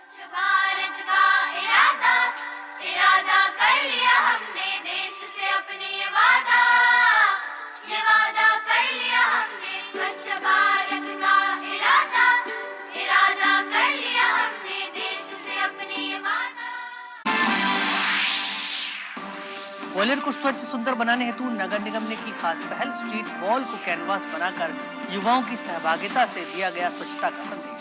स्वच्छ भारत का इरादा इरादा कर लिया हमने देश से अपने ये वादा कर लिया हमने स्वच्छ भारत का इरादा इरादा कर लिया हमने देश से अपने ये वादा। ग्वालियर को स्वच्छ सुंदर बनाने हेतु नगर निगम ने की खास पहल। स्ट्रीट वॉल को कैनवास बनाकर युवाओं की सहभागिता से दिया गया स्वच्छता का संदेश।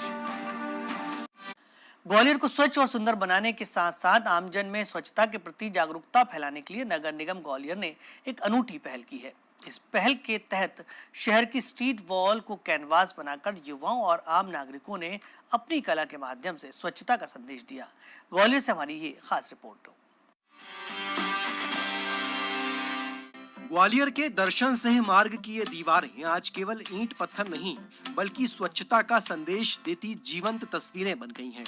ग्वालियर को स्वच्छ और सुंदर बनाने के साथ साथ आमजन में स्वच्छता के प्रति जागरूकता फैलाने के लिए नगर निगम ग्वालियर ने एक अनूठी पहल की है। इस पहल के तहत शहर की स्ट्रीट वॉल को कैनवास बनाकर युवाओं और आम नागरिकों ने अपनी कला के माध्यम से स्वच्छता का संदेश दिया। ग्वालियर से हमारी ये खास रिपोर्ट। ग्वालियर के दर्शन सिंह मार्ग की ये दीवारें आज केवल ईंट पत्थर नहीं बल्कि स्वच्छता का संदेश देती जीवंत तस्वीरें बन गई हैं।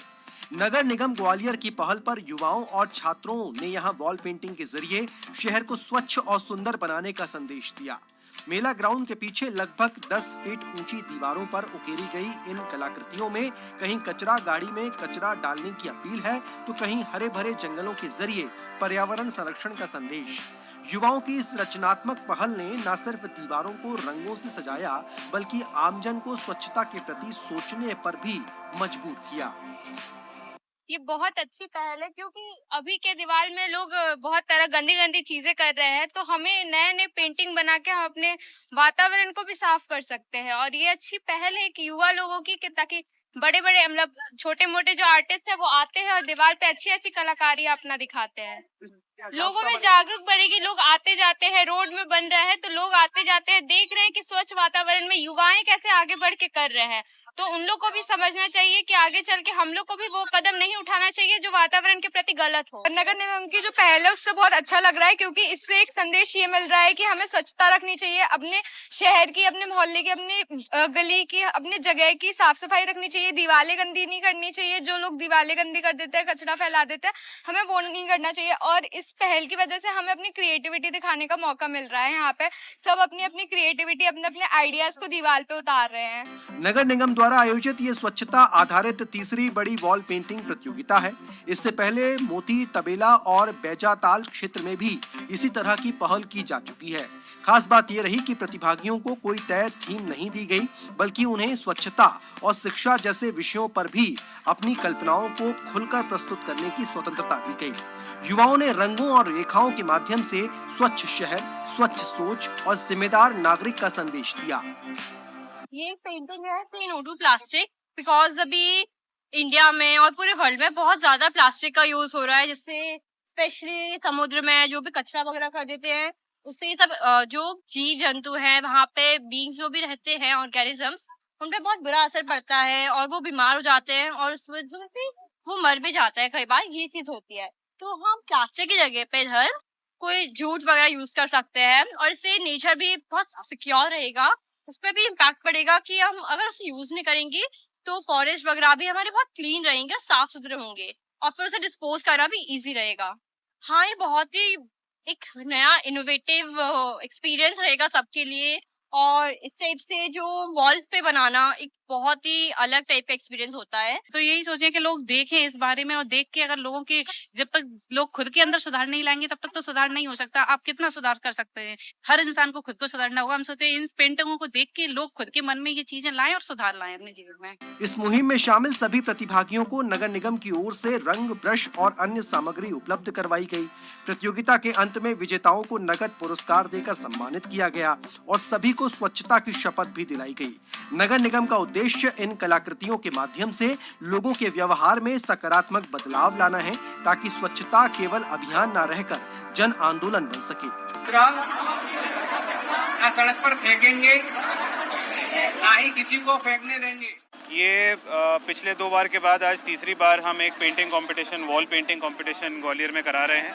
नगर निगम ग्वालियर की पहल पर युवाओं और छात्रों ने यहां वॉल पेंटिंग के जरिए शहर को स्वच्छ और सुंदर बनाने का संदेश दिया। मेला ग्राउंड के पीछे लगभग 10 फीट ऊंची दीवारों पर उकेरी गई इन कलाकृतियों में कहीं कचरा गाड़ी में कचरा डालने की अपील है तो कहीं हरे भरे जंगलों के जरिए पर्यावरण संरक्षण का संदेश। युवाओं की इस रचनात्मक पहल ने न सिर्फ दीवारों को रंगों से सजाया बल्कि आमजन को स्वच्छता के प्रति सोचने पर भी मजबूर किया। ये बहुत अच्छी पहल है क्योंकि अभी के दीवार में लोग बहुत तरह गंदी गंदी चीजें कर रहे हैं, तो हमें नए नए पेंटिंग बना के हम अपने वातावरण को भी साफ कर सकते हैं। और ये अच्छी पहल है कि युवा लोगों की ताकि बड़े बड़े मतलब छोटे मोटे जो आर्टिस्ट है वो आते हैं और दीवार पे अच्छी अच्छी कलाकारी अपना दिखाते हैं। लोगों में जागरूक बढ़ेगी, लोग आते जाते हैं, रोड में बन रहा है तो लोग आते जाते हैं, देख रहे हैं कि स्वच्छ वातावरण में युवाएं कैसे आगे बढ़ के कर रहे हैं, तो उन लोग को भी समझना चाहिए कि आगे चल के हम लोग को भी वो कदम नहीं उठाना चाहिए जो वातावरण के प्रति गलत हो। नगर निगम की जो पहल है उससे बहुत अच्छा लग रहा है क्योंकि इससे एक संदेश ये मिल रहा है कि हमें स्वच्छता रखनी चाहिए, अपने शहर की, अपने मोहल्ले की, अपनी गली की, अपने जगह की साफ सफाई रखनी चाहिए, दीवारें गंदी नहीं करनी चाहिए। जो लोग दीवारें गंदी कर देते हैं, कचरा फैला देते हैं, हमें वो नहीं करना चाहिए। और इस पहल की वजह से हमें अपनी क्रिएटिविटी दिखाने का मौका मिल रहा है। यहाँ पे सब अपनी अपनी क्रिएटिविटी, अपने अपने आइडियाज को दीवार पे उतार रहे हैं। नगर निगम द्वारा आयोजित ये स्वच्छता आधारित तीसरी बड़ी वॉल पेंटिंग प्रतियोगिता है। इससे पहले मोती, तबेला और बैजाताल क्षेत्र में भी इसी तरह की पहल की जा चुकी है। खास बात ये रही कि प्रतिभागियों को कोई तय थीम नहीं दी गई बल्कि उन्हें स्वच्छता और शिक्षा जैसे विषयों पर भी अपनी कल्पनाओं को खुलकर प्रस्तुत करने की स्वतंत्रता दी गई। युवाओं ने रंगों और रेखाओं के माध्यम से स्वच्छ शहर, स्वच्छ सोच और जिम्मेदार नागरिक का संदेश दिया। ये पेंटिंग है नो टू प्लास्टिक, बिकॉज अभी इंडिया में और पूरे वर्ल्ड में बहुत ज्यादा प्लास्टिक का यूज हो रहा है, जिससे स्पेशली समुद्र में जो भी कचरा वगैरह कर देते हैं उससे ये सब जो जीव जंतु हैं वहाँ पे बींग्स जो भी रहते हैं ऑर्गेनिजम्स, उन पे बहुत बुरा असर पड़ता है और वो बीमार हो जाते हैं और उस वजह से वो मर भी जाता है। कई बार ये चीज होती है, तो हम प्लास्टिक की जगह पे इधर कोई जूट वगैरह यूज कर सकते हैं और इससे नेचर भी बहुत सिक्योर रहेगा। उस पर भी इम्पैक्ट पड़ेगा कि हम अगर उसे यूज नहीं करेंगे तो फॉरेस्ट वगैरह भी हमारे बहुत क्लीन रहेंगे, साफ सुथरे होंगे और फिर उसे डिस्पोज करना भी इजी रहेगा। हाँ, ये बहुत ही एक नया इनोवेटिव एक्सपीरियंस रहेगा सबके लिए और इस टाइप से जो वॉल्स पे बनाना एक बहुत ही अलग टाइप का एक्सपीरियंस होता है। तो यही सोचे कि लोग देखें इस बारे में और देख के अगर लोगों के जब तक लोग खुद के अंदर सुधार नहीं लाएंगे तब तक तो सुधार नहीं हो सकता। आप कितना सुधार कर सकते हैं? हर इंसान को खुद को सुधारना होगा। हम सोचते हैं इन पेंटिंगों को देख के लोग खुद के मन में ये चीजें लाएं और सुधार लाएं अपने जीवन में। इस मुहिम में शामिल सभी प्रतिभागियों को नगर निगम की ओर से रंग, ब्रश और अन्य सामग्री उपलब्ध करवाई गई। प्रतियोगिता के अंत में विजेताओं को नगद पुरस्कार देकर सम्मानित किया गया और सभी को स्वच्छता की शपथ भी दिलाई गई। नगर निगम का उद्देश्य इन कलाकृतियों के माध्यम से लोगों के व्यवहार में सकारात्मक बदलाव लाना है ताकि स्वच्छता केवल अभियान न रहकर जन आंदोलन बन सके। ना सड़क पर फेंकेंगे, ना ही किसी को फेंकने देंगे। ये पिछले 2 बार के बाद आज तीसरी बार हम एक painting competition, wall painting competition Gwalior में करा रहे हैं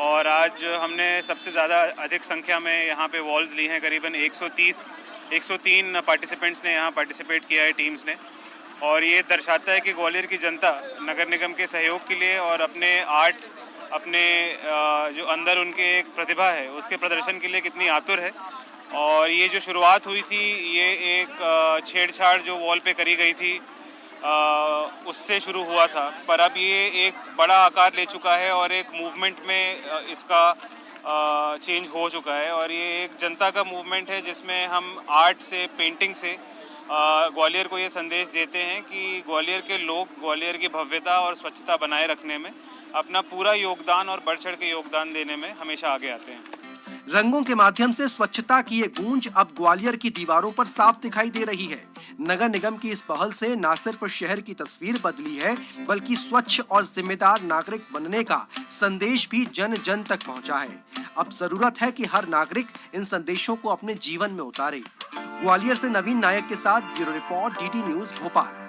और आज हमने सबसे ज़्यादा अधिक संख्या में यहाँ पे वॉल्स ली हैं। करीबन 103 पार्टिसिपेंट्स ने यहाँ पार्टिसिपेट किया है, टीम्स ने। और ये दर्शाता है कि ग्वालियर की जनता नगर निगम के सहयोग के लिए और अपने आर्ट, अपने जो अंदर उनके एक प्रतिभा है उसके प्रदर्शन के लिए कितनी आतुर है। और ये जो शुरुआत हुई थी, ये एक छेड़छाड़ जो वॉल पे करी गई थी उससे शुरू हुआ था, पर अब ये एक बड़ा आकार ले चुका है और एक मूवमेंट में इसका चेंज हो चुका है और ये एक जनता का मूवमेंट है जिसमें हम आर्ट से, पेंटिंग से ग्वालियर को ये संदेश देते हैं कि ग्वालियर के लोग ग्वालियर की भव्यता और स्वच्छता बनाए रखने में अपना पूरा योगदान और बढ़ चढ़ के योगदान देने में हमेशा आगे आते हैं। रंगों के माध्यम से स्वच्छता की ये गूंज अब ग्वालियर की दीवारों पर साफ दिखाई दे रही है। नगर निगम की इस पहल से न सिर्फ शहर की तस्वीर बदली है, बल्कि स्वच्छ और जिम्मेदार नागरिक बनने का संदेश भी जन जन तक पहुंचा है। अब जरूरत है कि हर नागरिक इन संदेशों को अपने जीवन में उतारे। ग्वालियर से नवीन नायक के साथ bureau report, DD news Bhopal.